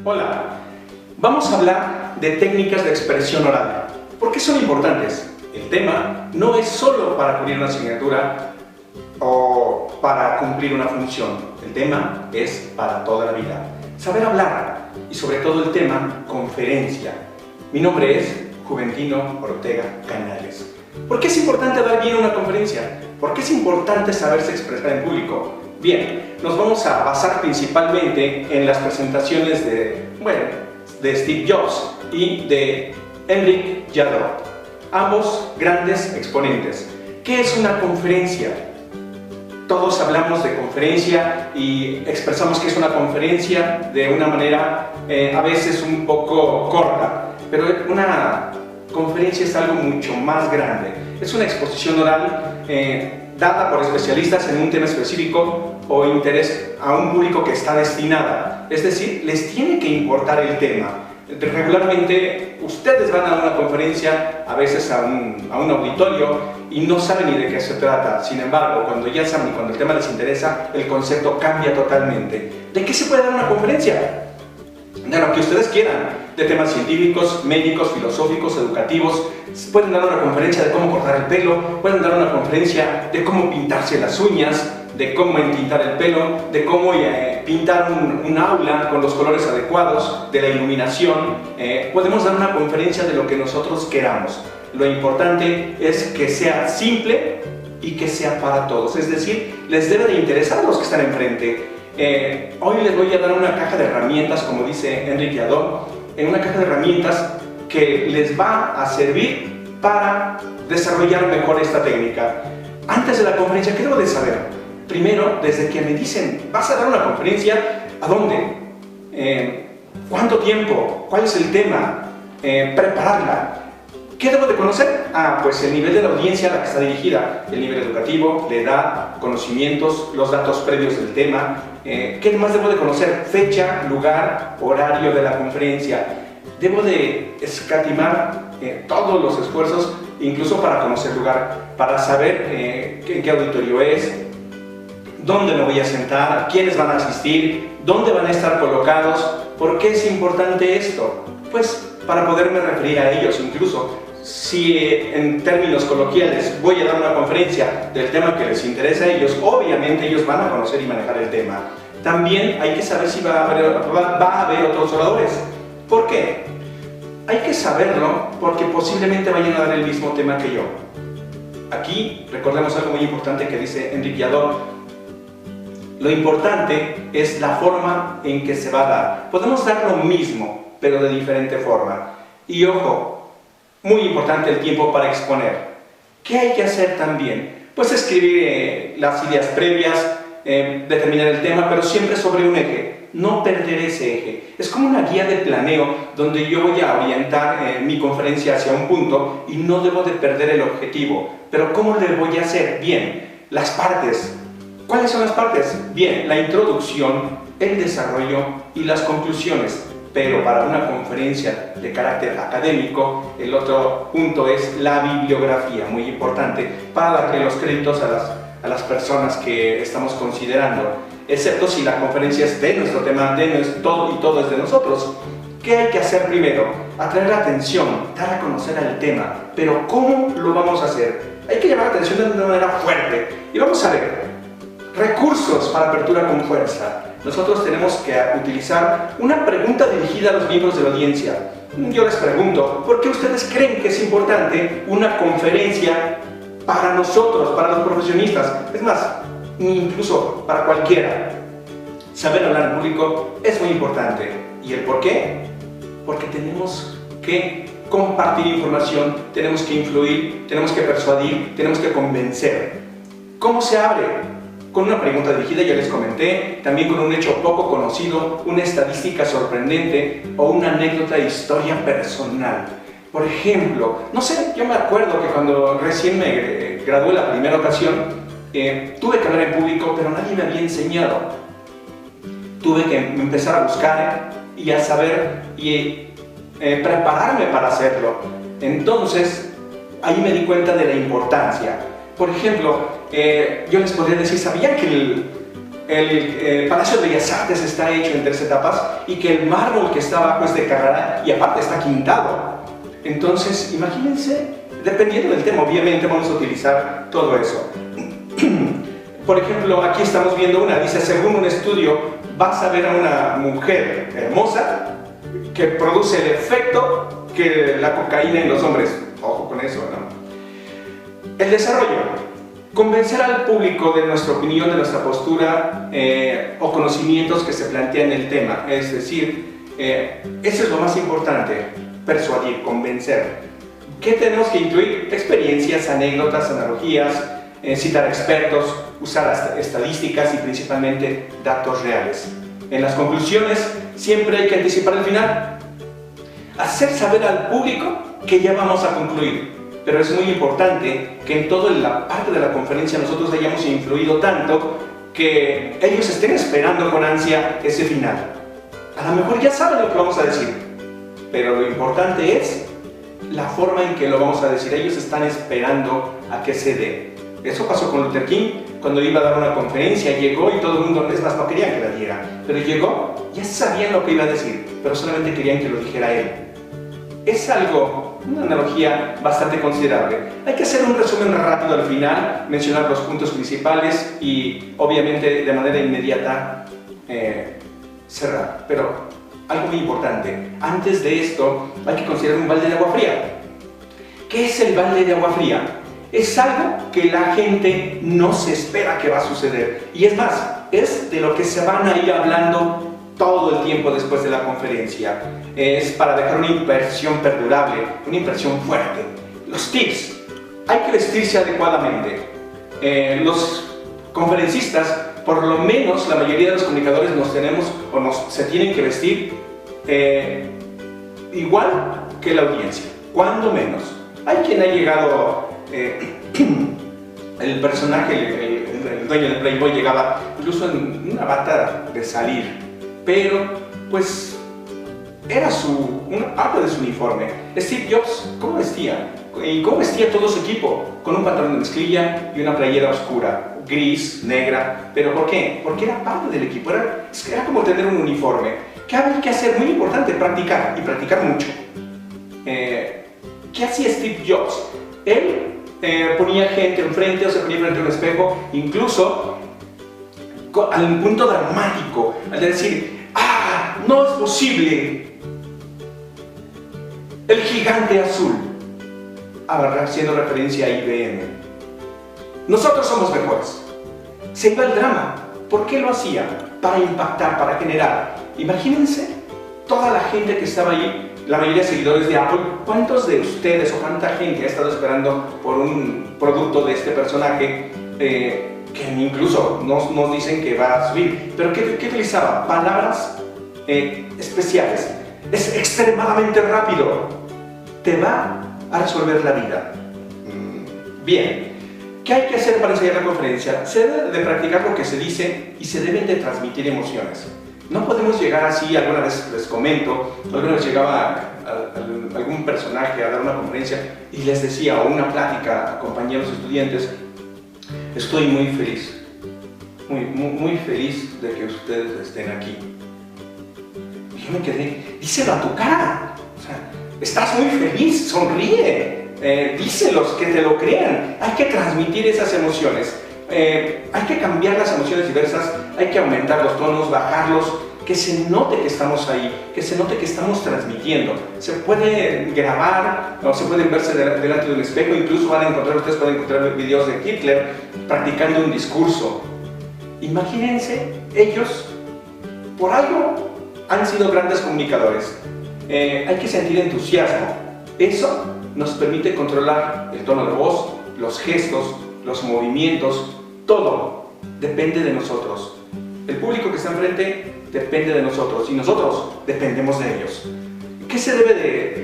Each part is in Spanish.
Hola, vamos a hablar de técnicas de expresión oral. ¿Por qué son importantes? El tema no es solo para cubrir una asignatura o para cumplir una función. El tema es para toda la vida. Saber hablar y sobre todo el tema conferencia. Mi nombre es Juventino Ortega Canales. ¿Por qué es importante dar bien una conferencia? ¿Por qué es importante saberse expresar en público? Bien, nos vamos a basar principalmente en las presentaciones de Steve Jobs y de Enrique Jadot, ambos grandes exponentes. ¿Qué es una conferencia? Todos hablamos de conferencia y expresamos que es una conferencia de una manera a veces un poco corta, pero una conferencia es algo mucho más grande. Es una exposición oral dada por especialistas en un tema específico o interés a un público que está destinada. Es decir, les tiene que importar el tema. Regularmente ustedes van a una conferencia, a veces a un auditorio, y no saben ni de qué se trata. Sin embargo, cuando ya saben y cuando el tema les interesa, el concepto cambia totalmente. ¿De qué se puede dar una conferencia? De lo que ustedes quieran, de temas científicos, médicos, filosóficos, educativos. Pueden dar una conferencia de cómo cortar el pelo, pueden dar una conferencia de cómo pintarse las uñas, de cómo entintar el pelo, de cómo pintar un aula con los colores adecuados, de la iluminación. Podemos dar una conferencia de lo que nosotros queramos. Lo importante es que sea simple y que sea para todos, es decir, les debe de interesar a los que están enfrente. Hoy les voy a dar una caja de herramientas, como dice Enrique Jadot, una caja de herramientas que les va a servir para desarrollar mejor esta técnica. Antes de la conferencia, ¿qué debo de saber? Primero, desde que me dicen, ¿vas a dar una conferencia? ¿A dónde? ¿Cuánto tiempo? ¿Cuál es el tema? Prepararla. ¿Qué debo de conocer? Pues el nivel de la audiencia a la que está dirigida, el nivel educativo, la edad, conocimientos, los datos previos del tema. ¿Qué más debo de conocer? Fecha, lugar, horario de la conferencia. Debo de escatimar todos los esfuerzos, incluso para conocer el lugar, para saber en qué auditorio es, dónde me voy a sentar, quiénes van a asistir, dónde van a estar colocados. ¿Por qué es importante esto? Pues para poderme referir a ellos. Incluso si en términos coloquiales voy a dar una conferencia del tema que les interesa a ellos, obviamente ellos van a conocer y manejar el tema. También hay que saber si va a haber otros oradores. ¿Por qué? Hay que saberlo porque posiblemente vayan a dar el mismo tema que yo. Aquí recordemos algo muy importante que dice Enrique Jadot. Lo importante es la forma en que se va a dar. Podemos dar lo mismo, pero de diferente forma. Y ojo, muy importante el tiempo para exponer. ¿Qué hay que hacer también? Pues escribir las ideas previas, determinar el tema, pero siempre sobre un eje. No perder ese eje. Es como una guía de planeo donde yo voy a orientar mi conferencia hacia un punto y no debo de perder el objetivo. Pero ¿cómo le voy a hacer? Bien, las partes. ¿Cuáles son las partes? Bien, la introducción, el desarrollo y las conclusiones. Pero para una conferencia de carácter académico, el otro punto es la bibliografía, muy importante, para darle los créditos a las personas que estamos considerando, excepto si la conferencia es de nuestro tema, todo es de nosotros. ¿Qué hay que hacer primero? Atraer la atención, dar a conocer el tema, pero ¿cómo lo vamos a hacer? Hay que llamar la atención de una manera fuerte. Y vamos a ver, recursos para apertura con fuerza. Nosotros tenemos que utilizar una pregunta dirigida a los miembros de la audiencia. Yo les pregunto, ¿por qué ustedes creen que es importante una conferencia para nosotros, para los profesionistas? Es más, incluso para cualquiera. Saber hablar en público es muy importante. ¿Y el por qué? Porque tenemos que compartir información, tenemos que influir, tenemos que persuadir, tenemos que convencer. ¿Cómo se abre? Con una pregunta dirigida, ya les comenté, también con un hecho poco conocido, una estadística sorprendente o una anécdota de historia personal. Por ejemplo, no sé, yo me acuerdo que cuando recién me gradué la primera ocasión, tuve que hablar en público, pero nadie me había enseñado. Tuve que empezar a buscar y a saber y prepararme para hacerlo. Entonces, ahí me di cuenta de la importancia. Por ejemplo, yo les podría decir, ¿sabían que el Palacio de Bellas Artes está hecho en 3 etapas y que el mármol que está abajo es de Carrara y aparte está quintado. Entonces, imagínense, dependiendo del tema, obviamente vamos a utilizar todo eso. Por ejemplo, aquí estamos viendo una, dice, según un estudio, vas a ver a una mujer hermosa que produce el efecto que la cocaína en los hombres. Ojo con eso, ¿no? El desarrollo. Convencer al público de nuestra opinión, de nuestra postura o conocimientos que se plantean en el tema. Es decir, eso es lo más importante, persuadir, convencer. ¿Qué tenemos que incluir? Experiencias, anécdotas, analogías, citar expertos, usar estadísticas y principalmente datos reales. En las conclusiones siempre hay que anticipar el final. Hacer saber al público que ya vamos a concluir. Pero es muy importante que en toda la parte de la conferencia nosotros hayamos influido tanto que ellos estén esperando con ansia ese final. A lo mejor ya saben lo que vamos a decir, pero lo importante es la forma en que lo vamos a decir. Ellos están esperando a que se dé. Eso pasó con Luther King cuando iba a dar una conferencia, llegó y todo el mundo, es más, no querían que la diera, pero llegó, ya sabían lo que iba a decir, pero solamente querían que lo dijera él. Es algo, una analogía bastante considerable. Hay que hacer un resumen rápido al final, mencionar los puntos principales y obviamente de manera inmediata cerrar. Pero algo muy importante, antes de esto hay que considerar un balde de agua fría. ¿Qué es el balde de agua fría? Es algo que la gente no se espera que va a suceder. Y es más, es de lo que se van a ir hablando todo el tiempo después de la conferencia. Es para dejar una impresión perdurable, una impresión fuerte. Los tips. Hay que vestirse adecuadamente. Los conferencistas, por lo menos la mayoría de los comunicadores se tienen que vestir igual que la audiencia, cuando menos. Hay quien ha llegado, el personaje, el dueño del Playboy llegaba incluso en una bata de salir, pero pues era una parte de su uniforme. Steve Jobs, ¿cómo vestía? ¿Y cómo vestía todo su equipo? Con un pantalón de mezclilla y una playera oscura, gris, negra. ¿Pero por qué? Porque era parte del equipo, era como tener un uniforme. ¿Qué había que hacer? Muy importante, practicar, y practicar mucho. ¿Qué hacía Steve Jobs? Él ponía gente enfrente o se ponía frente a un espejo, incluso al punto dramático, al decir, ¡ah! ¡No es posible! El gigante azul, haciendo referencia a IBM. Nosotros somos mejores. Se iba el drama. ¿Por qué lo hacía? Para impactar, para generar. Imagínense toda la gente que estaba ahí, la mayoría de seguidores de Apple. ¿Cuántos de ustedes o cuánta gente ha estado esperando por un producto de este personaje que incluso nos dicen que va a subir? ¿Pero qué utilizaba? Palabras especiales. Es extremadamente rápido. Te va a resolver la vida. Bien. ¿Qué hay que hacer para ensayar la conferencia? Se debe de practicar lo que se dice y se deben de transmitir emociones. No podemos llegar así, alguna vez les comento, alguna vez llegaba algún personaje a dar una conferencia y les decía, o una plática a compañeros estudiantes, estoy muy feliz, muy feliz de que ustedes estén aquí. Y yo me quedé, díselo a tu cara, o sea, estás muy feliz, sonríe, díselos, que te lo crean. Hay que transmitir esas emociones. Hay que cambiar las emociones diversas, hay que aumentar los tonos, bajarlos, que se note que estamos ahí, que se note que estamos transmitiendo. Se puede grabar, o se pueden verse delante de un espejo, incluso ustedes pueden encontrar videos de Hitler practicando un discurso. Imagínense, ellos, por algo, han sido grandes comunicadores. Hay que sentir entusiasmo. Eso nos permite controlar el tono de voz, los gestos, los movimientos, todo depende de nosotros. El público que está enfrente depende de nosotros y nosotros dependemos de ellos.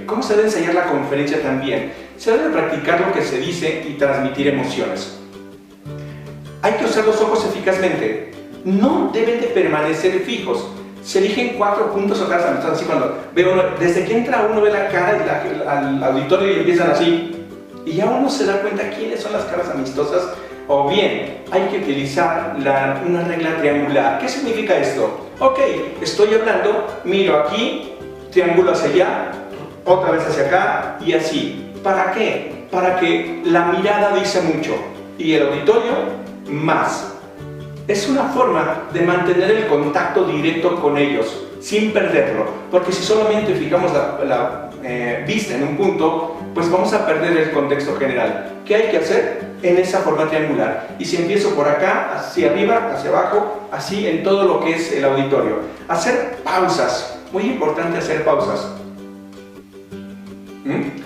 ¿Cómo se debe ensayar la conferencia también? Se debe practicar lo que se dice y transmitir emociones. Hay que usar los ojos eficazmente. No deben de permanecer fijos. Se eligen 4 puntos o caras amistosas, así cuando desde que entra uno ve la cara al auditorio y empiezan así. Y ya uno se da cuenta quiénes son las caras amistosas O bien, hay que utilizar una regla triangular. ¿Qué significa esto? Ok, estoy hablando, miro aquí, triángulo hacia allá, otra vez hacia acá y así. ¿Para qué? Para que la mirada dice mucho y el auditorio más. Es una forma de mantener el contacto directo con ellos, sin perderlo, porque si solamente fijamos la vista en un punto, pues vamos a perder el contexto general. ¿Qué hay que hacer? En esa forma triangular. Y si empiezo por acá, hacia arriba, hacia abajo, así en todo lo que es el auditorio. Hacer pausas, muy importante hacer pausas.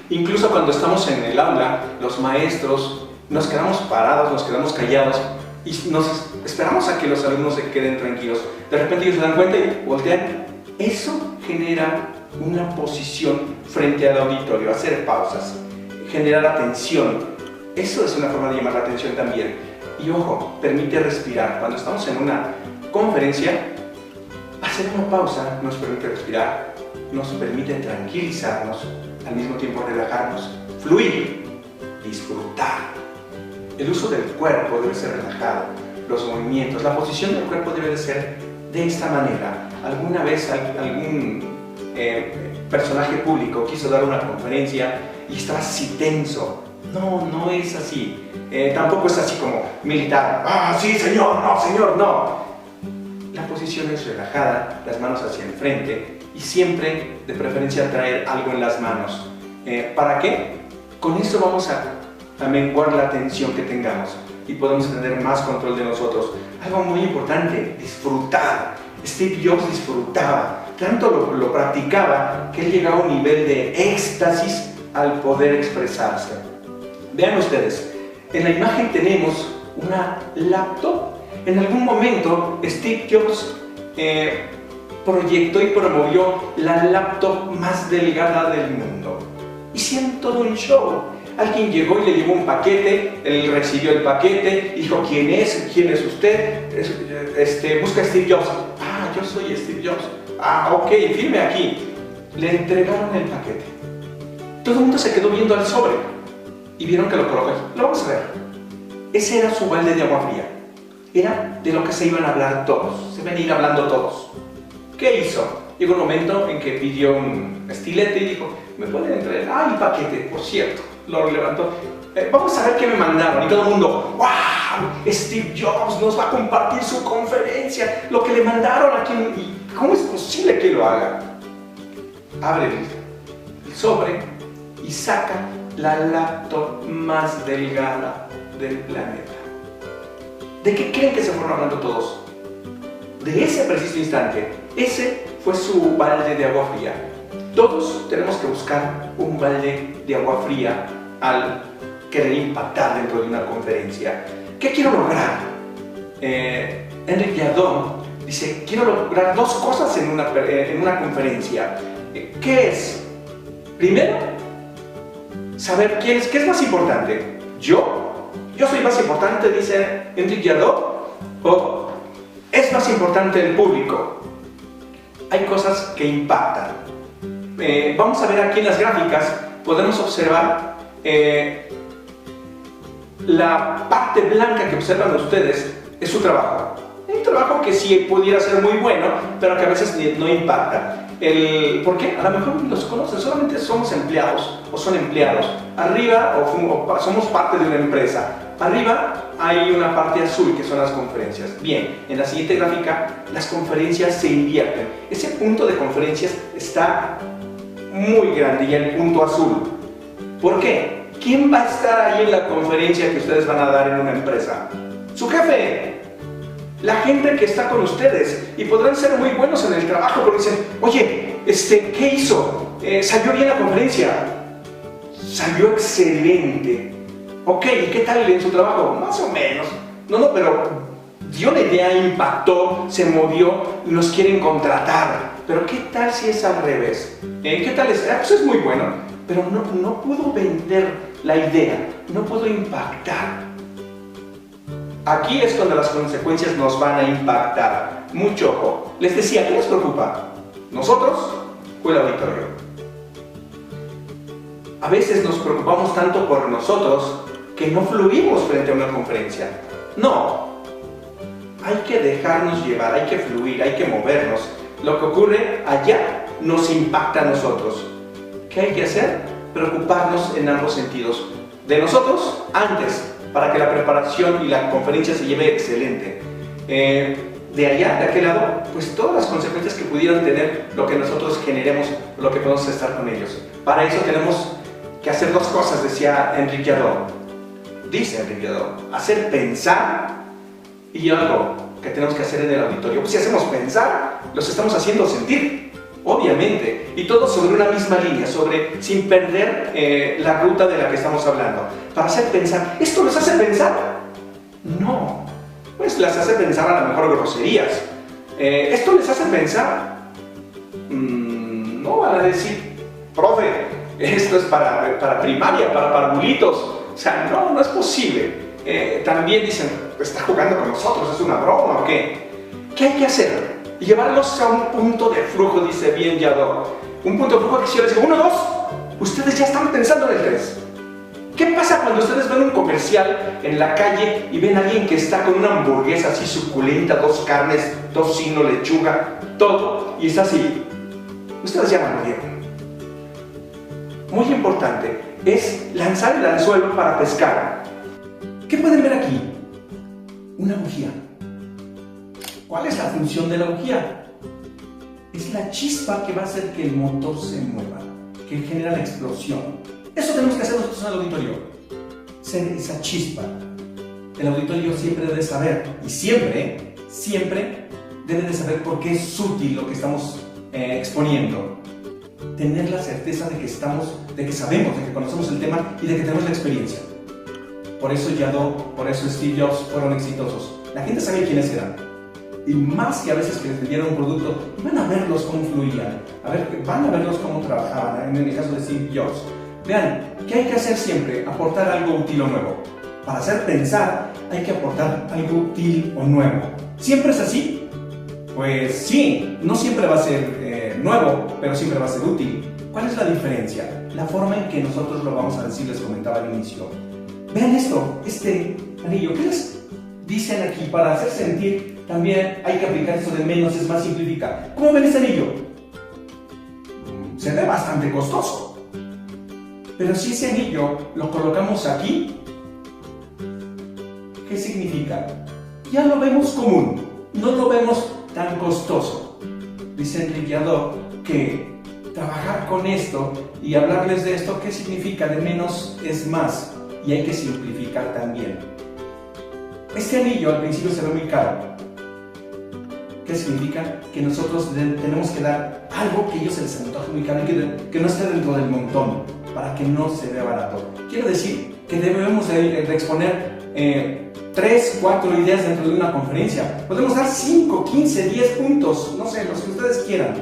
Incluso cuando estamos en el aula, los maestros nos quedamos parados, nos quedamos callados y nos esperamos a que los alumnos se queden tranquilos. De repente ellos se dan cuenta y voltean. Eso genera una posición frente al auditorio, hacer pausas, generar atención. Eso es una forma de llamar la atención también. Y ojo, permite respirar. Cuando estamos en una conferencia, hacer una pausa nos permite respirar, nos permite tranquilizarnos, al mismo tiempo relajarnos, fluir, disfrutar. El uso del cuerpo debe ser relajado, los movimientos, la posición del cuerpo debe de ser de esta manera. Alguna vez algún personaje público quiso dar una conferencia y estaba así tenso. No, no es así. Tampoco es así como militar. ¡Ah, sí, señor! ¡No, señor, no! La posición es relajada, las manos hacia el frente y siempre, de preferencia, traer algo en las manos. ¿Para qué? Con esto vamos a menguar la tensión que tengamos y podemos tener más control de nosotros. Algo muy importante, disfrutar. Steve Jobs disfrutaba, tanto lo practicaba que él llegaba a un nivel de éxtasis al poder expresarse. Vean ustedes, en la imagen tenemos una laptop. En algún momento Steve Jobs proyectó y promovió la laptop más delgada del mundo. Hicieron todo un show. Alguien llegó y le llevó un paquete, él recibió el paquete, dijo: ¿quién es? ¿Quién es usted? Busca a Steve Jobs. Ah, yo soy Steve Jobs. Ah, ok, firme aquí. Le entregaron el paquete. Todo el mundo se quedó viendo al sobre y vieron que lo colocó ahí. Lo vamos a ver. Ese era su balde de agua fría. Era de lo que se iban a hablar todos, se iban a ir hablando todos. ¿Qué hizo? Llegó un momento en que pidió un estilete y dijo: ¿me pueden entregar? Ah, el paquete, por cierto. Lo levantó. Vamos a ver qué me mandaron. Y todo el mundo: ¡wow! Steve Jobs nos va a compartir su conferencia, lo que le mandaron aquí. ¿Y cómo es posible que lo haga? Abre el sobre y saca la laptop más delgada del planeta. ¿De qué creen que se fueron hablando todos? De ese preciso instante. Ese fue su balde de agua fría. Todos tenemos que buscar un balde de agua fría al querer impactar dentro de una conferencia. ¿Qué quiero lograr? Enrique Jadot dice: quiero lograr dos cosas en una conferencia. ¿Qué es? Primero, saber qué es más importante. ¿Yo soy más importante, dice Enrique Jadot, o es más importante el público? Hay cosas que impactan. Vamos a ver aquí en las gráficas, podemos observar la parte blanca que observan ustedes es su trabajo. Un trabajo que sí pudiera ser muy bueno, pero que a veces no impacta. ¿Por qué? A lo mejor ni los conocen, solamente somos empleados o son empleados. Arriba o somos parte de una empresa. Arriba hay una parte azul que son las conferencias. Bien, en la siguiente gráfica las conferencias se invierten. Ese punto de conferencias está muy grande y el punto azul. ¿Por qué? ¿Quién va a estar ahí en la conferencia que ustedes van a dar en una empresa? ¡Su jefe! La gente que está con ustedes, y podrán ser muy buenos en el trabajo, pero dicen: oye, ¿qué hizo? ¿Salió bien la conferencia? Salió excelente. Ok, ¿y qué tal en su trabajo? Más o menos. No, pero dio la idea, impactó, se movió y nos quieren contratar. Pero ¿qué tal si es al revés? ¿Qué tal es? Pues es muy bueno, pero no pudo vender la idea, no pudo impactar. Aquí es donde las consecuencias nos van a impactar. Mucho ojo. Les decía, ¿qué les preocupa? ¿Nosotros o el auditorio? A veces nos preocupamos tanto por nosotros que no fluimos frente a una conferencia. No, hay que dejarnos llevar, hay que fluir, hay que movernos. Lo que ocurre allá nos impacta a nosotros. ¿Qué hay que hacer? Preocuparnos en ambos sentidos. De nosotros antes, para que la preparación y la conferencia se lleve excelente. De allá, de aquel lado, pues todas las consecuencias que pudieran tener lo que nosotros generemos, lo que podemos estar con ellos. Para eso tenemos que hacer dos cosas, decía Enrique Jadot. Dice Enrique Jadot, hacer pensar y algo que tenemos que hacer en el auditorio. Pues si hacemos pensar, los estamos haciendo sentir, obviamente, y todo sobre una misma línea, sin perder la ruta de la que estamos hablando. Para hacer pensar, ¿esto los hace pensar? No. Pues las hace pensar a lo mejor groserías. ¿Esto les hace pensar? No van a decir, profe, esto es para primaria, para parvulitos. O sea, no es posible. También dicen, está jugando con nosotros, es una broma o qué. ¿Qué hay que hacer? Llevarlos a un punto de flujo, dice bien Jadot. Un punto de flujo que si yo les digo 1, 2, ustedes ya están pensando en el 3. ¿Qué pasa cuando ustedes ven un comercial en la calle y ven a alguien que está con una hamburguesa así suculenta, 2 carnes, tocino, lechuga, todo, y está así? Ustedes ya lo vieron. Muy importante es lanzar el anzuelo para pescar. ¿Qué pueden ver aquí? Una bujía. ¿Cuál es la función de la bujía? Es la chispa que va a hacer que el motor se mueva, que genera la explosión. Eso tenemos que hacer nosotros en el auditorio, ser esa chispa. El auditorio siempre debe saber, y siempre debe de saber por qué es útil lo que estamos exponiendo. Tener la certeza de que sabemos, de que conocemos el tema y de que tenemos la experiencia. Por eso Jadot, por eso Steve Jobs fueron exitosos. La gente sabía quiénes eran. Y más que a veces que les vendieran un producto, van a verlos cómo fluían, van a verlos cómo trabajaban, en el caso de Steve Jobs. Vean, ¿qué hay que hacer siempre? Aportar algo útil o nuevo. Para hacer pensar, hay que aportar algo útil o nuevo. ¿Siempre es así? Pues sí, no siempre va a ser nuevo, pero siempre va a ser útil. ¿Cuál es la diferencia? La forma en que nosotros lo vamos a decir, les comentaba al inicio. Vean esto, este anillo. ¿Qué les dicen aquí? Para hacer sentir, también hay que aplicar eso de menos es más, simplificar. ¿Cómo ven este anillo? Se ve bastante costoso. Pero si ese anillo lo colocamos aquí, ¿qué significa? Ya lo vemos común, no lo vemos tan costoso. Dice Enrique Jadot que trabajar con esto y hablarles de esto, ¿qué significa? De menos es más, y hay que simplificar también. Este anillo al principio se ve muy caro. ¿Qué significa? Que nosotros tenemos que dar algo que a ellos se les antoje muy caro y que no esté dentro del montón, para que no se vea barato. Quiero decir que debemos de exponer 3, 4 ideas dentro de una conferencia. Podemos dar 5, 15, 10 puntos, no sé, los que ustedes quieran,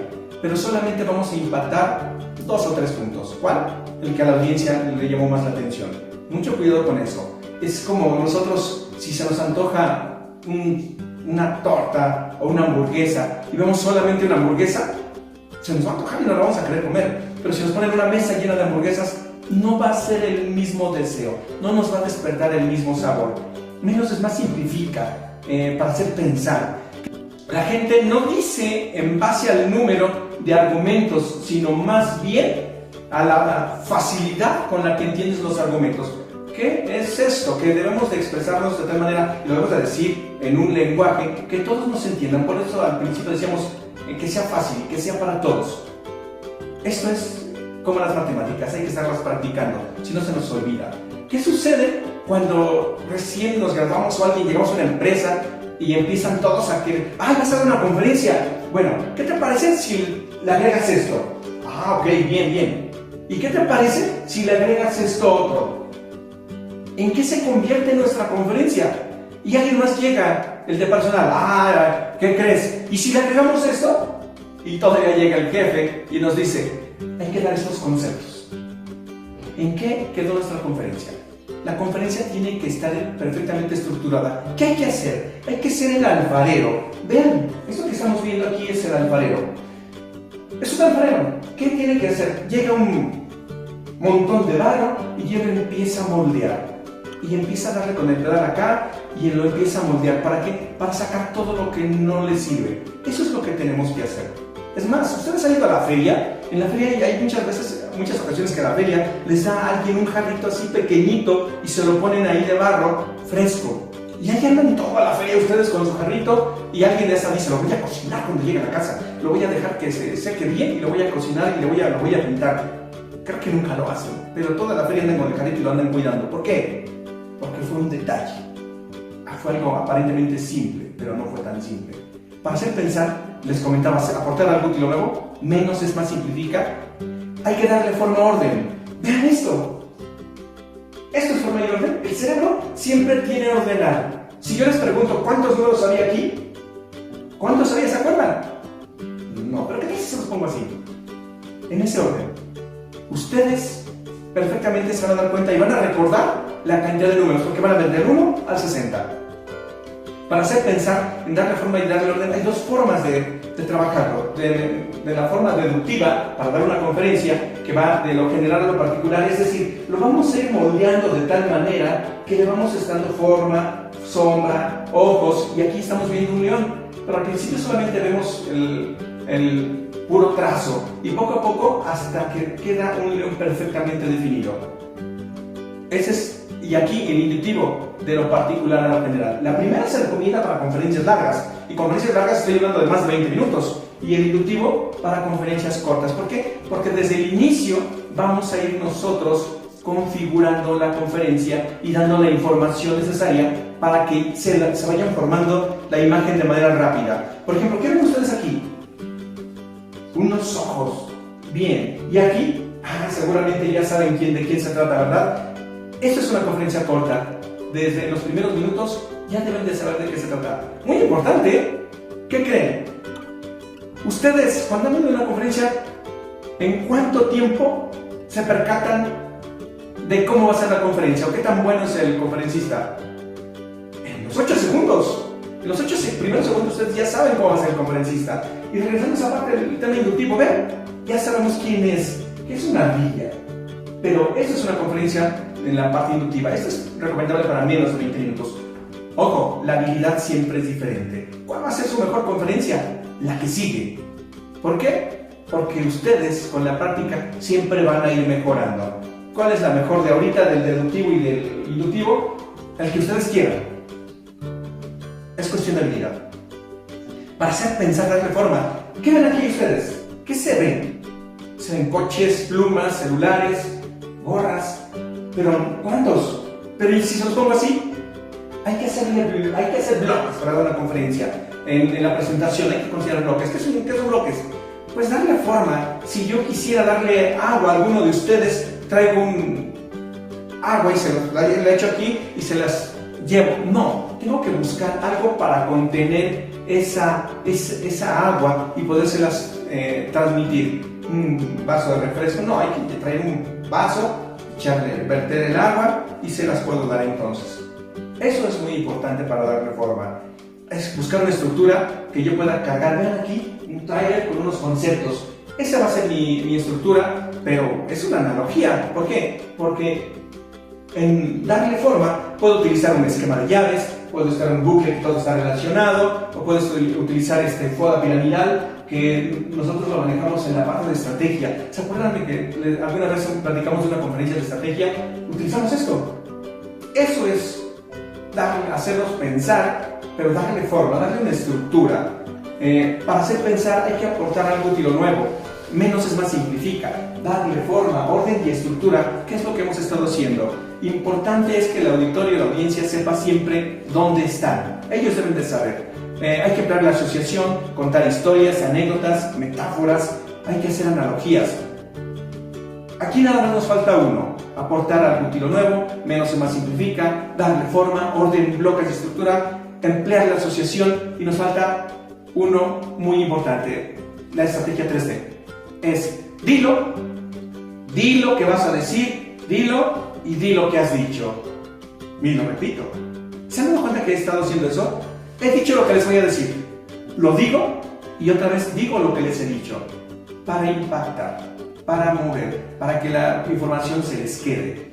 pero solamente vamos a impactar 2 o 3 puntos. ¿Cuál? El que a la audiencia le llamó más la atención. Mucho cuidado con eso. Es como nosotros, si se nos antoja una torta o una hamburguesa y vemos solamente una hamburguesa, se nos va a antojar y no la vamos a querer comer. Pero si nos ponen una mesa llena de hamburguesas, no va a ser el mismo deseo, no nos va a despertar el mismo sabor. Menos es más, simplifica, para hacer pensar. La gente no dice en base al número de argumentos, sino más bien a la facilidad con la que entiendes los argumentos. ¿Qué es esto? Que debemos de expresarnos de tal manera, y lo debemos de decir en un lenguaje que todos nos entiendan. Por eso al principio decíamos que sea fácil, que sea para todos. Esto es como las matemáticas, hay que estarlas practicando, si no se nos olvida. ¿Qué sucede cuando recién nos graduamos o alguien llegamos a una empresa y empiezan todos a que, vas a dar una conferencia? Bueno, ¿qué te parece si le agregas esto? Ok, bien. ¿Y qué te parece si le agregas esto otro? ¿En qué se convierte nuestra conferencia? Y alguien más llega, el de personal, ¿qué crees? ¿Y si le agregamos esto? Y todavía llega el jefe y nos dice, hay que dar estos conceptos. ¿En qué quedó nuestra conferencia? La conferencia tiene que estar perfectamente estructurada. ¿Qué hay que hacer? Hay que ser el alfarero. Vean, esto que estamos viendo aquí es el alfarero. Es un alfarero. ¿Qué tiene que hacer? Llega un montón de barro y él empieza a moldear. y empieza a darle con el pedal acá y lo empieza a moldear. ¿Para qué? Para sacar todo lo que no le sirve. Eso es lo que tenemos que hacer. Es más, ustedes han ido a la feria. En la feria hay muchas ocasiones que a la feria les da a alguien un jarrito así pequeñito y se lo ponen ahí de barro fresco. Y ahí andan toda la feria ustedes con su jarrito y alguien de esa dice, lo voy a cocinar cuando llegue a la casa, lo voy a dejar que se seque bien y lo voy a cocinar y lo voy a pintar. Creo que nunca lo hacen, pero toda la feria andan con el jarrito y lo andan cuidando. ¿Por qué? Porque fue un detalle. Fue algo aparentemente simple, pero no fue tan simple. Para hacer pensar, les comentaba, aportar algo útil o nuevo, menos es más, simplifica. Hay que darle forma a orden. Vean esto. Esto es forma y orden. El cerebro siempre tiene ordenar. Si yo les pregunto cuántos números había aquí, ¿cuántos había? ¿Se acuerdan? No, pero ¿qué tal si se los pongo así? En ese orden. Ustedes perfectamente se van a dar cuenta y van a recordar la cantidad de números, porque van a ver del 1 al 60. Para hacer pensar en darle forma y darle orden, hay dos formas de trabajarlo. De la forma deductiva, para dar una conferencia, que va de lo general a lo particular, es decir, lo vamos a ir moldeando de tal manera que le vamos dando forma, sombra, ojos, y aquí estamos viendo un león, pero al principio solamente vemos el puro trazo, y poco a poco hasta que queda un león perfectamente definido. Ese es, y aquí el indicativo de lo particular a lo general. La primera se recomienda para conferencias largas, y conferencias largas estoy hablando de más de 20 minutos, y el inductivo para conferencias cortas. ¿Por qué? Porque desde el inicio vamos a ir nosotros configurando la conferencia y dando la información necesaria para que se vayan formando la imagen de manera rápida. Por ejemplo, ¿qué ven ustedes aquí? Unos ojos. Bien. Y aquí, seguramente ya saben de quién se trata, ¿verdad? Esto es una conferencia corta. Desde los primeros minutos ya deben de saber de qué se trata. Muy importante, ¿qué creen? Ustedes, cuando hablan de una conferencia, ¿en cuánto tiempo se percatan de cómo va a ser la conferencia o qué tan bueno es el conferencista? En los 8 segundos. En los 8 primeros segundos ustedes ya saben cómo va a ser el conferencista. Y regresando a esa parte del tema inductivo, ¿ven? Ya sabemos quién es. Que es una villa. Pero esto es una conferencia en la parte inductiva. Esto es recomendable para menos de 20 minutos. Ojo, la habilidad siempre es diferente. ¿Cuál va a ser su mejor conferencia? La que sigue. ¿Por qué? Porque ustedes con la práctica siempre van a ir mejorando. ¿Cuál es la mejor de ahorita, del deductivo y del inductivo? El que ustedes quieran. Es cuestión de habilidad. Para hacer pensar, darle forma. ¿Qué ven aquí ustedes? ¿Qué se ven? Se ven coches, plumas, celulares, gorras. Pero ¿cuántos? Pero ¿y si se los pongo así? Hay que hacer bloques para dar una conferencia. En la presentación hay que considerar bloques. ¿Qué son bloques? Pues darle forma. Si yo quisiera darle agua a alguno de ustedes, traigo un agua y la echo aquí y se las llevo. No, tengo que buscar algo para contener esa agua y podérselas transmitir. Un vaso de refresco, no, hay que traer un vaso, verter el agua y se las puedo dar entonces. Eso es muy importante para darle forma. Es buscar una estructura que yo pueda cargar. Vean aquí, un trailer con unos conceptos. Esa va a ser mi estructura, pero es una analogía. ¿Por qué? Porque en darle forma puedo utilizar un esquema de llaves, puedo usar un bucle que todo está relacionado, o puedo utilizar FODA piramidal, que nosotros lo manejamos en la parte de estrategia. ¿Se acuerdan de que alguna vez platicamos de una conferencia de estrategia? Utilizamos esto. Eso es hacerlos pensar, pero darle forma, darle una estructura. Para hacer pensar hay que aportar algo útil o nuevo. Menos es más, simplifica. Darle forma, orden y estructura, que es lo que hemos estado haciendo. Importante es que el auditorio y la audiencia sepa siempre dónde están. Ellos deben de saber. Hay que emplear la asociación, contar historias, anécdotas, metáforas. Hay que hacer analogías. Aquí nada más nos falta uno. Aportar algo útil o nuevo, menos es más, simplifica, darle forma, orden, bloques y estructura, emplear la asociación, y nos falta uno muy importante, la estrategia 3D. Es dilo que vas a decir, dilo y di lo que has dicho. Y lo repito. ¿Se han dado cuenta que he estado haciendo eso? He dicho lo que les voy a decir, lo digo y otra vez digo lo que les he dicho, para impactar, para mover, para que la información se les quede.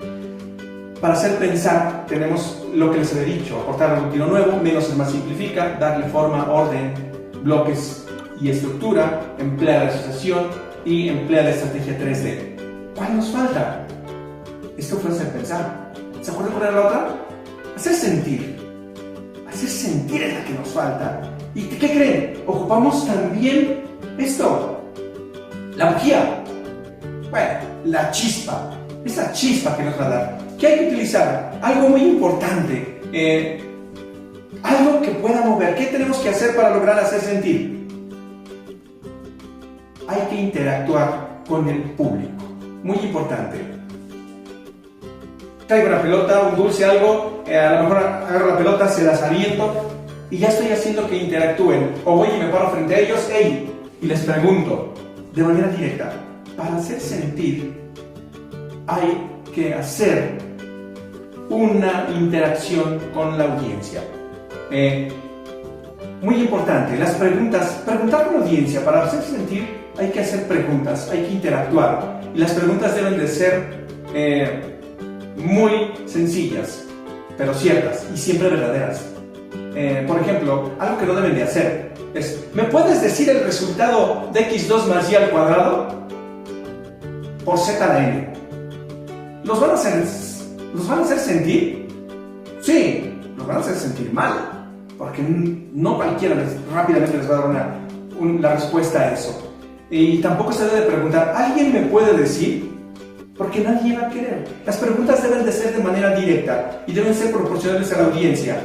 para hacer pensar tenemos lo que les he dicho: aportar algo nuevo, menos es más simplifica, darle forma, orden, bloques y estructura, emplea la asociación y emplea la estrategia 3D. ¿Cuál nos falta? Esto fue hacer pensar. ¿Se acuerdan cuál era la otra? Hacer sentir. Hacer sentir es la que nos falta. ¿Y qué creen? Ocupamos también esto, la bujía. Bueno, la chispa. Esa chispa que nos va a dar. ¿Qué hay que utilizar? Algo muy importante. Algo que pueda mover. ¿Qué tenemos que hacer para lograr hacer sentir? Hay que interactuar con el público. Muy importante. Traigo una pelota, un dulce, algo. A lo mejor agarro la pelota, se las aviento y ya estoy haciendo que interactúen. O voy y me paro frente a ellos, hey, y les pregunto de manera directa. Para hacer sentir hay que hacer una interacción con la audiencia. Muy importante, las preguntas, preguntar con la audiencia. Para hacer sentir hay que hacer preguntas, hay que interactuar. Y las preguntas deben de ser muy sencillas, pero ciertas y siempre verdaderas. Por ejemplo, algo que no deben de hacer es: ¿me puedes decir el resultado de x2 más y al cuadrado por z a la n? ¿Los van a hacer sentir? Sí, los van a hacer sentir mal, porque no cualquiera rápidamente les va a dar la respuesta a eso. Y tampoco se debe preguntar: ¿alguien me puede decir? Porque nadie va a querer. Las preguntas deben de ser de manera directa y deben ser proporcionales a la audiencia.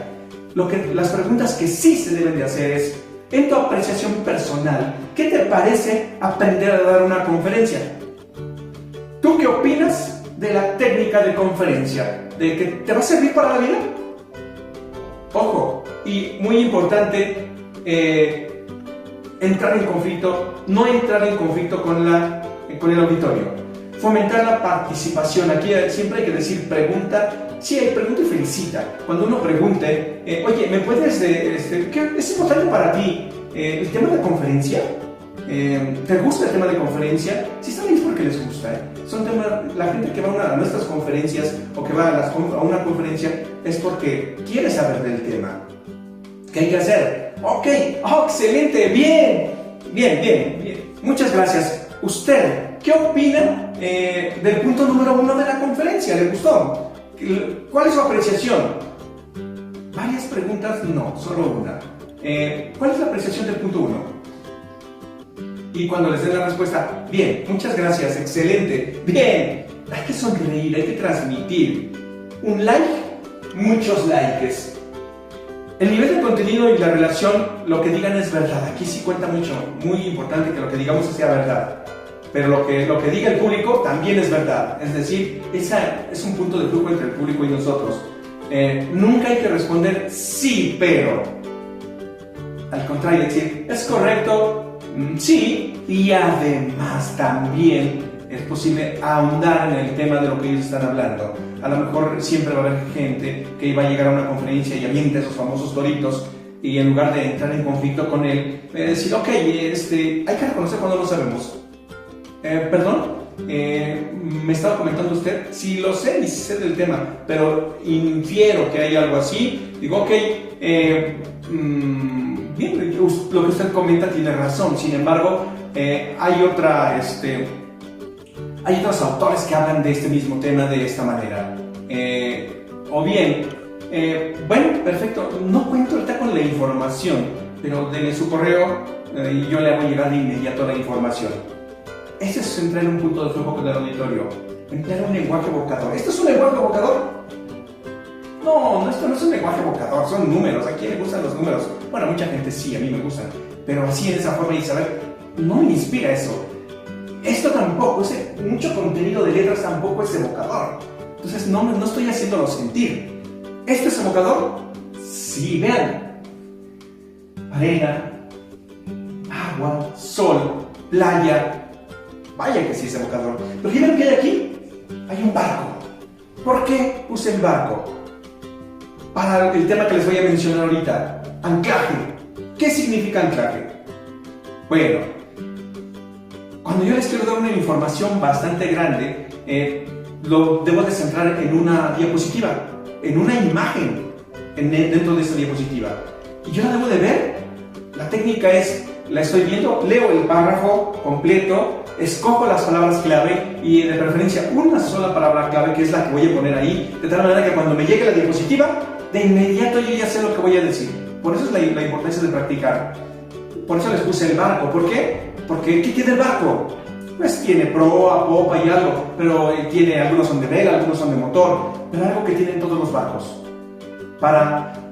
Las preguntas que sí se deben de hacer es: en tu apreciación personal, ¿qué te parece aprender a dar una conferencia? ¿Tú qué opinas de la técnica de conferencia? ¿De que te va a servir para la vida? Ojo, y muy importante, entrar en conflicto, no entrar en conflicto con el auditorio. Fomentar la participación. Aquí siempre hay que decir: pregunta. Sí, pregunta y felicita. Cuando uno pregunte, oye, ¿me puedes qué es importante para ti? ¿El tema de conferencia? ¿Te gusta el tema de conferencia? Si están ahí es porque les gusta. Son temas, la gente que va a nuestras conferencias o que va a una conferencia es porque quiere saber del tema. ¿Qué hay que hacer? Ok, excelente, bien. Muchas gracias. ¿Usted qué opina del punto número 1 de la conferencia? ¿Le gustó? ¿Cuál es su apreciación? Varias preguntas, no, solo una. ¿Cuál es la apreciación del punto 1? Y cuando les den la respuesta: bien, muchas gracias, excelente, bien. Hay que sonreír, hay que transmitir. Un like, muchos likes. El nivel de contenido y la relación, lo que digan es verdad. Aquí sí cuenta mucho, muy importante que lo que digamos sea verdad. Pero lo que diga el público también es verdad. Es decir, es un punto de flujo entre el público y nosotros. Nunca hay que responder sí, pero. Al contrario, decir: es correcto, sí, y además también es posible ahondar en el tema de lo que ellos están hablando. A lo mejor siempre va a haber gente que va a llegar a una conferencia y avienta esos famosos toritos, y en lugar de entrar en conflicto con él, decir: ok, hay que reconocer cuando no sabemos. Perdón, me estaba comentando usted. Sí, lo sé y sé del tema, pero infiero que hay algo así. Digo: ok, bien, lo que usted comenta tiene razón. Sin embargo, hay otros autores que hablan de este mismo tema de esta manera. O bien, bueno, perfecto, no cuento ahorita con la información, pero denle su correo y yo le hago llegar de inmediato la información. Ese es entrar en un punto de flujo con el auditorio. Emplear un lenguaje evocador. ¿Esto es un lenguaje evocador? No, esto no es un lenguaje evocador, son números. ¿A quién le gustan los números? Bueno, a mucha gente sí, a mí me gustan. Pero así, de esa forma, y saber, no me inspira eso. Esto tampoco, mucho contenido de letras tampoco es evocador. Entonces no estoy haciéndolo sentir. ¿Esto es evocador? Sí, vean. Arena, agua, sol, playa. Vaya que sí es evocador. Pero ¿vieron qué hay aquí? Hay un barco. ¿Por qué puse el barco? Para el tema que les voy a mencionar ahorita. Anclaje. ¿Qué significa anclaje? Bueno, cuando yo les quiero dar una información bastante grande, lo debo de centrar en una diapositiva, en una imagen dentro de esa diapositiva. Y yo la debo de ver. La técnica es, la estoy viendo, leo el párrafo completo, escojo las palabras clave y de preferencia una sola palabra clave que es la que voy a poner ahí, de tal manera que cuando me llegue la diapositiva, de inmediato yo ya sé lo que voy a decir. Por eso es la importancia de practicar. Por eso les puse el barco. ¿Por qué? Porque ¿qué tiene el barco? Pues tiene proa, popa y algo, pero algunos son de vela, algunos son de motor, pero algo que tienen todos los barcos,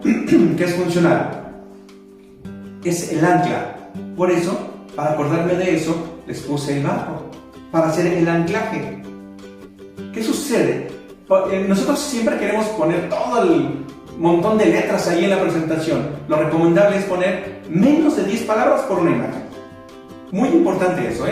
que es funcional, es el ancla. Por eso, para acordarme de eso, les puse el barco, para hacer el anclaje. ¿Qué sucede? Nosotros siempre queremos poner todo el montón de letras ahí en la presentación. Lo recomendable es poner menos de 10 palabras por una imagen. Muy importante eso,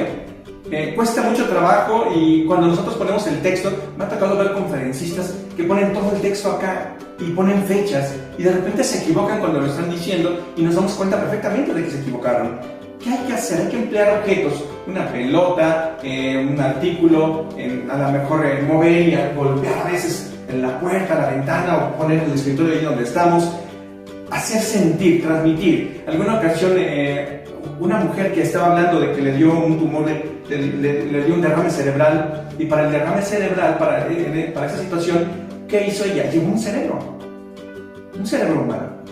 cuesta mucho trabajo y cuando nosotros ponemos el texto, me ha tocado ver conferencistas que ponen todo el texto acá y ponen fechas y de repente se equivocan cuando lo están diciendo y nos damos cuenta perfectamente de que se equivocaron. ¿Qué hay que hacer? Hay que emplear objetos, una pelota, un artículo, a lo mejor mover y golpear a veces en la puerta, la ventana o poner el escritorio ahí donde estamos, hacer sentir, transmitir. Alguna ocasión una mujer que estaba hablando de que le dio un tumor, le dio un derrame cerebral, y para el derrame cerebral, para esa situación, ¿qué hizo ella? Llevó un cerebro humano.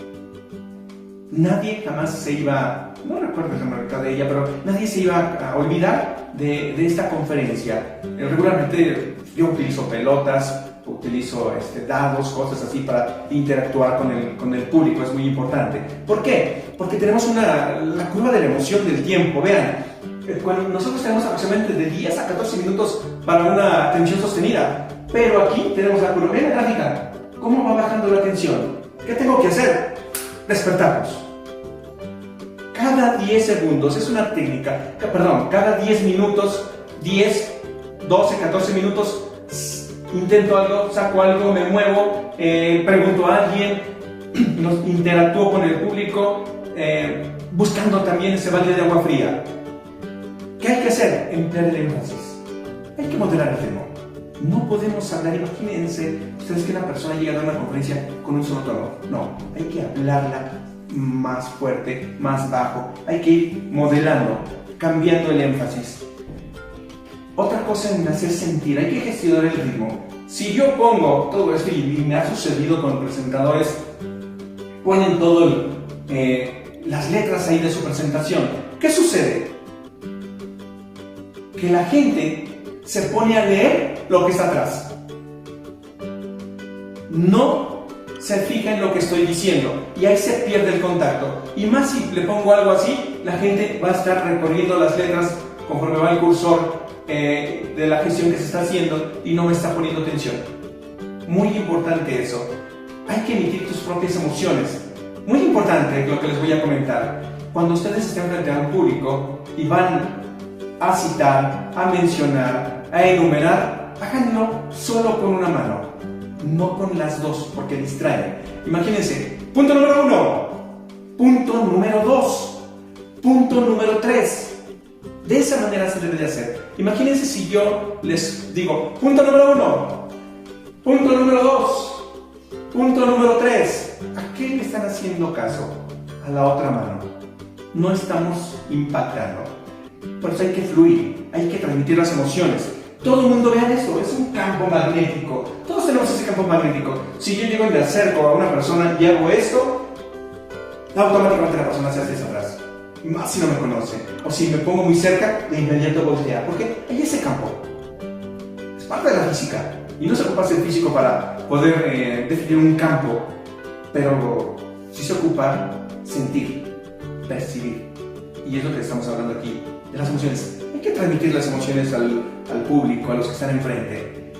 Nadie jamás se iba, no recuerdo el nombre de ella, pero nadie se iba a olvidar de esta conferencia. Regularmente yo utilizo pelotas, utilizo dados, cosas así para interactuar con el público, es muy importante. ¿Por qué? Porque tenemos la curva de la emoción del tiempo. Vean, cuando nosotros tenemos aproximadamente de 10 a 14 minutos para una atención sostenida, pero aquí tenemos la curva, vean la gráfica, cómo va bajando la atención. ¿Qué tengo que hacer? Despertarnos. Cada 10 segundos, es una técnica, cada 10 minutos, 10, 12, 14 minutos, intento algo, saco algo, me muevo, pregunto a alguien, interactúo con el público, buscando también ese balde de agua fría. ¿Qué hay que hacer? Emplear el énfasis. Hay que moderar el ritmo. No podemos hablar, imagínense ustedes que una persona llega a dar una conferencia con un solo tono. No, hay que hablarla más fuerte, más bajo. Hay que ir modelando, cambiando el énfasis. Otra cosa en hacer sentir, hay que gestionar el ritmo. Si yo pongo todo esto, y me ha sucedido con presentadores, ponen todo las letras ahí de su presentación, ¿qué sucede? Que la gente se pone a leer lo que está atrás. No se fija en lo que estoy diciendo y ahí se pierde el contacto. Y más si le pongo algo así, la gente va a estar recorriendo las letras conforme va el cursor de la gestión que se está haciendo y no me está poniendo atención. Muy importante eso. Hay que emitir tus propias emociones. Muy importante lo que les voy a comentar. Cuando ustedes estén frente a un público y van a citar, a mencionar, a enumerar, háganlo solo con una mano, no con las dos, porque distraen. Imagínense, punto número 1, punto número 2, punto número 3. De esa manera se debe de hacer. Imagínense si yo les digo, punto número 1, punto número 2, punto número 3. ¿A qué le están haciendo caso? A la otra mano. No estamos impactando. Por eso hay que fluir, hay que transmitir las emociones. Todo el mundo vea eso, es un campo magnético. Todos tenemos ese campo magnético. Si yo llego y me acerco a una persona y hago esto, automáticamente la persona se hace hacia atrás. Más si no me conoce. O si me pongo muy cerca, de inmediato voltea. Porque hay ese campo. Es parte de la física. Y no se ocupa ser físico para poder definir un campo. Pero sí se ocupa sentir, percibir. Y es lo que estamos hablando aquí, de las emociones. Hay que transmitir las emociones al público, a los que están enfrente.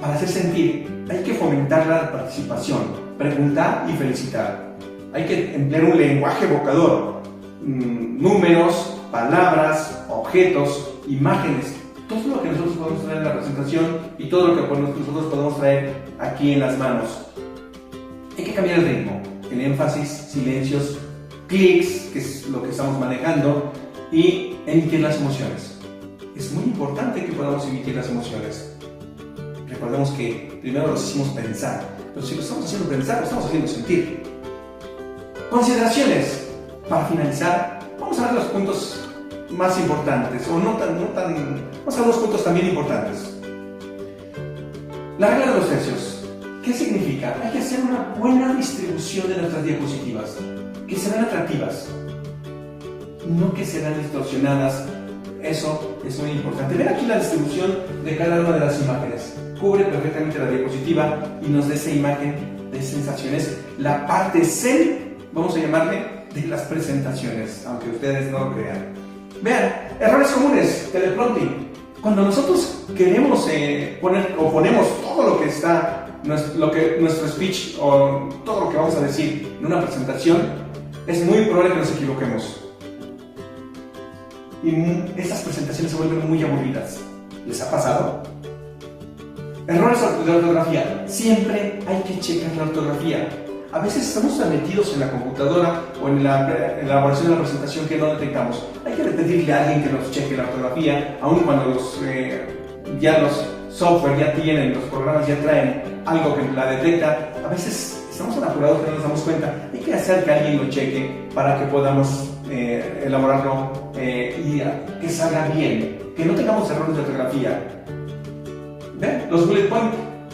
Para hacer sentir, hay que fomentar la participación, preguntar y felicitar. Hay que emplear un lenguaje evocador, números, palabras, objetos, imágenes, todo lo que nosotros podemos traer en la presentación y todo lo que nosotros podemos traer aquí en las manos. Hay que cambiar el ritmo, el énfasis, silencios, clics, que es lo que estamos manejando, y emitir las emociones. Es muy importante que podamos emitir las emociones. recordemos que primero los hicimos pensar, pero si lo estamos haciendo pensar, lo estamos haciendo sentir. Consideraciones. Para finalizar, vamos a ver los puntos más importantes, o vamos a ver los puntos también importantes. La regla de los tercios. ¿Qué significa? Hay que hacer una buena distribución de nuestras diapositivas, que serán atractivas, no que serán distorsionadas. Eso es muy importante. Ver aquí la distribución de cada una de las imágenes. Cubre perfectamente la diapositiva y nos da esa imagen de sensaciones. La parte zen, vamos a llamarle, de las presentaciones, aunque ustedes no lo crean. Vean, errores comunes, teleprompting. Cuando nosotros queremos ponemos todo lo que está, nuestro speech o todo lo que vamos a decir en una presentación, es muy probable que nos equivoquemos. Y estas presentaciones se vuelven muy aburridas. ¿Les ha pasado? Errores de ortografía. Siempre hay que checar la ortografía. A veces estamos tan metidos en la computadora o en la elaboración de la presentación que no detectamos. Hay que pedirle a alguien que nos cheque la ortografía, aun cuando los software ya tienen, los programas ya traen algo que la detecta. A veces estamos tan apurados que no nos damos cuenta. Hay que hacer que alguien lo cheque para que podamos elaborarlo y que salga bien, que no tengamos errores de ortografía. ¿Ven? Los bullet point,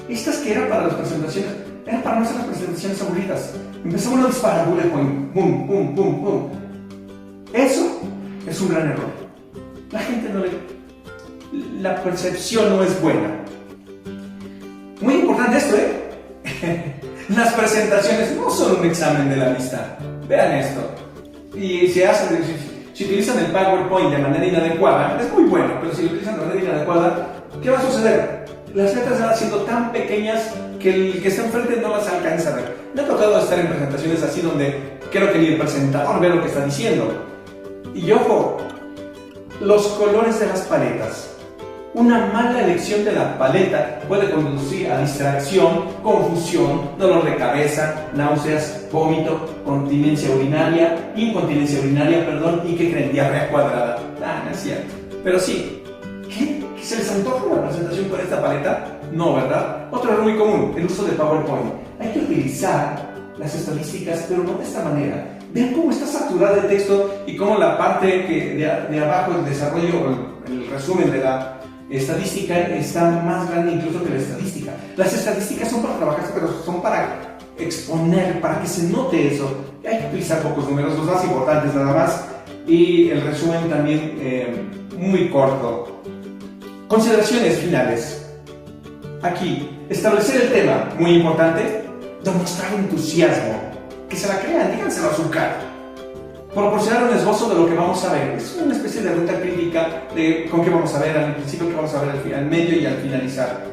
estas que eran para las presentaciones, eran para no hacer las presentaciones aburridas. Empezamos a disparar bullet point, pum, pum, pum, pum. Eso es un gran error. La gente la percepción no es buena. Muy importante esto, Las presentaciones no son un examen de la vista. Vean esto. Y si utilizan el PowerPoint de manera inadecuada, es muy bueno, pero si lo utilizan de manera inadecuada, ¿qué va a suceder? Las letras van siendo tan pequeñas que el que está enfrente no las alcanza a ver. Me ha tocado estar en presentaciones así donde creo que ni el presentador ve lo que está diciendo. Y ojo, los colores de las paletas. Una mala elección de la paleta puede conducir a distracción, confusión, dolor de cabeza, náuseas, vómito, incontinencia urinaria, ¿y qué creen? Diarrea cuadrada. No es cierto. Pero sí, ¿qué? ¿Se les antoja una presentación con esta paleta? No, ¿verdad? Otro error muy común, el uso de PowerPoint. Hay que utilizar las estadísticas, pero no de esta manera. Vean cómo está saturada de texto y cómo la parte de abajo, el desarrollo, el resumen de la estadística está más grande incluso que la estadística. Las estadísticas son para trabajar, pero son para exponer, para que se note eso. Hay que utilizar pocos números, los más importantes nada más, y el resumen también muy corto. Consideraciones finales. Aquí, establecer el tema, muy importante, demostrar entusiasmo, que se la crean, díganselo a su cara. Proporcionar un esbozo de lo que vamos a ver. Es una especie de ruta crítica de con qué vamos a ver al principio, qué vamos a ver al medio y al finalizar.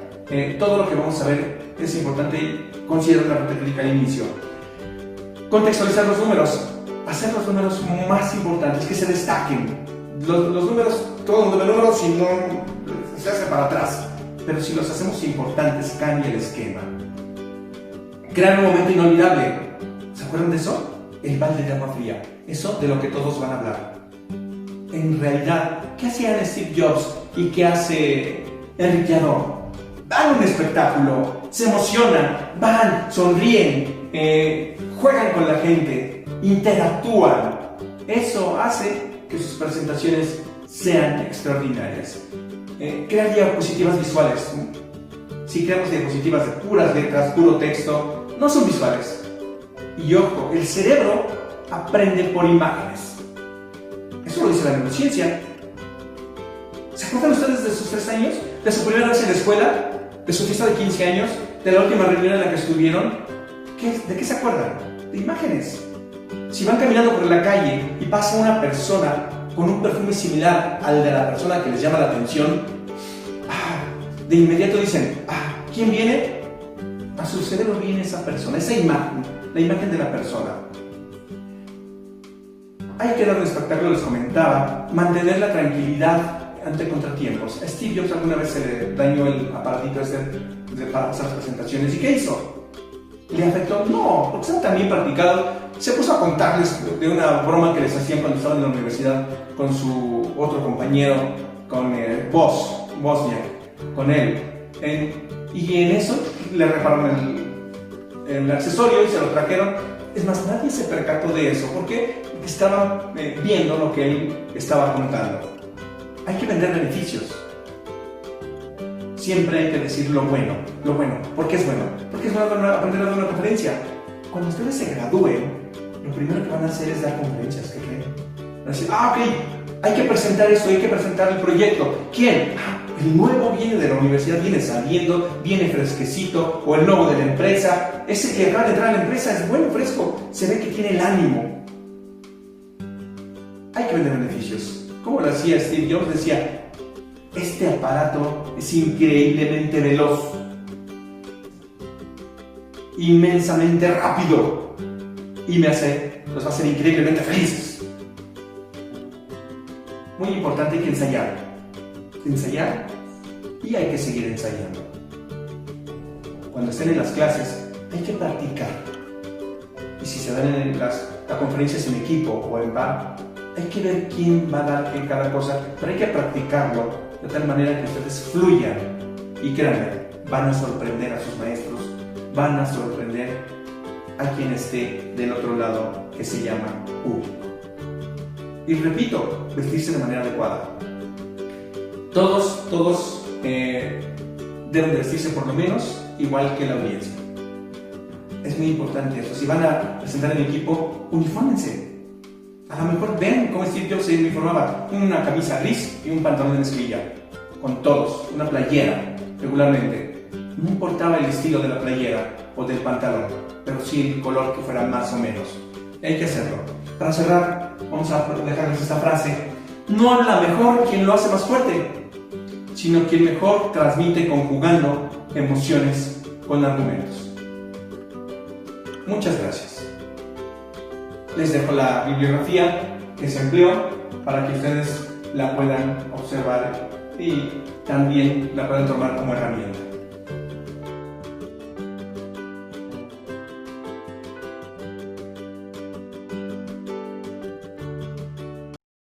Todo lo que vamos a ver es importante considerar la ruta crítica al inicio. Contextualizar los números. Hacer los números más importantes, que se destaquen. Los números, todo el mundo ve números y no se hace para atrás. Pero si los hacemos importantes, cambia el esquema. Crear un momento inolvidable. ¿Se acuerdan de eso? El balde de agua fría. Eso de lo que todos van a hablar. En realidad, ¿qué hacían Steve Jobs y qué hace Enrique Jadot? Van a un espectáculo, se emocionan, van, sonríen, juegan con la gente, interactúan. Eso hace que sus presentaciones sean extraordinarias. Crear diapositivas visuales. Si creamos diapositivas de puras letras, puro texto, no son visuales. Y ojo, el cerebro aprende por imágenes. Eso lo dice la neurociencia. ¿Se acuerdan ustedes de sus 3 años? ¿De su primera vez en la escuela? ¿De su fiesta de 15 años? ¿De la última reunión en la que estuvieron? ¿De qué se acuerdan? De imágenes. Si van caminando por la calle y pasa una persona con un perfume similar al de la persona que les llama la atención, de inmediato dicen, ¿quién viene? A su cerebro viene esa persona, esa imagen, la imagen de la persona. Hay que dar un espectáculo, les comentaba, mantener la tranquilidad ante contratiempos. A Steve Jobs alguna vez se le dañó el aparatito para hacer las presentaciones. ¿Y qué hizo? ¿Le afectó? No, porque estaba tan bien practicado. Se puso a contarles de una broma que les hacían cuando estaban en la universidad con su otro compañero, con Wozniak, con él. y en eso le repararon el accesorio y se lo trajeron. Es más, nadie se percató de eso porque estaban viendo lo que él estaba contando. Hay que vender beneficios. Siempre hay que decir lo bueno. ¿Por qué es bueno? Porque es bueno aprender a dar una conferencia. Cuando ustedes se gradúen, lo primero que van a hacer es dar conferencias. ¿Qué creen? Van a decir, ok, hay que presentar esto, hay que presentar el proyecto. ¿Quién? El nuevo viene de la universidad, viene saliendo, viene fresquecito, o el nuevo de la empresa. Ese que acaba de entrar a la empresa es bueno, fresco, se ve que tiene el ánimo. Hay que vender beneficios. Como lo hacía Steve Jobs, decía, este aparato es increíblemente veloz, inmensamente rápido, y los va a hacer increíblemente felices. Muy importante, hay que ensayar y hay que seguir ensayando. Cuando estén en las clases hay que practicar, y si se dan las conferencias en equipo o en par, hay que ver quién va a dar en cada cosa, pero hay que practicarlo de tal manera que ustedes fluyan, y créanme, van a sorprender a sus maestros, van a sorprender a quien esté del otro lado, que se llama público. Y repito, vestirse de manera adecuada. Todos deben de vestirse por lo menos igual que la audiencia. Es muy importante eso. Si van a presentar en equipo, unifórmense. A lo mejor ven cómo Steve Jobs se uniformaba: una camisa gris y un pantalón de mezclilla, con todos, una playera regularmente. No importaba el estilo de la playera o del pantalón, pero sí el color, que fuera más o menos. Hay que hacerlo. Para cerrar, vamos a dejarles esta frase: no habla mejor quien lo hace más fuerte, sino quien mejor transmite conjugando emociones con argumentos. Muchas gracias. Les dejo la bibliografía que se empleó para que ustedes la puedan observar y también la puedan tomar como herramienta.